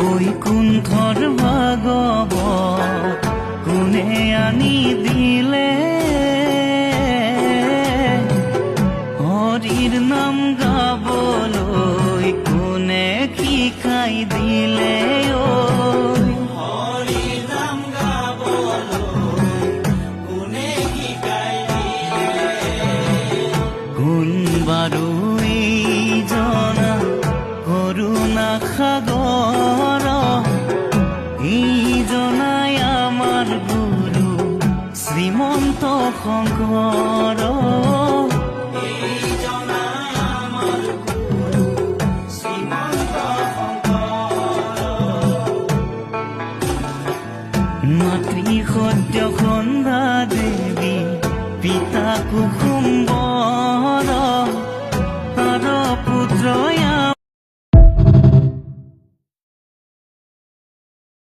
বৈকুণ্ঠৰ ভাগৱত কোনে আনি দিলে, হৰিৰ নাম গাবলৈ কোনে শিকাই দিলে, হৰিৰ নাম গাবলৈ কোনে শিকাই দিলে, কোন বাৰু এইজনা কৰুণা সাগৰ, এইজনাই আমাৰ গুৰু শ্ৰীমন্ত শঙ্কৰ, এইজনাই আমাৰ গুৰু শ্ৰীমন্ত শঙ্কৰ। মাতৃ সত্য সন্ধ্যা দেৱী পিতা কুসুম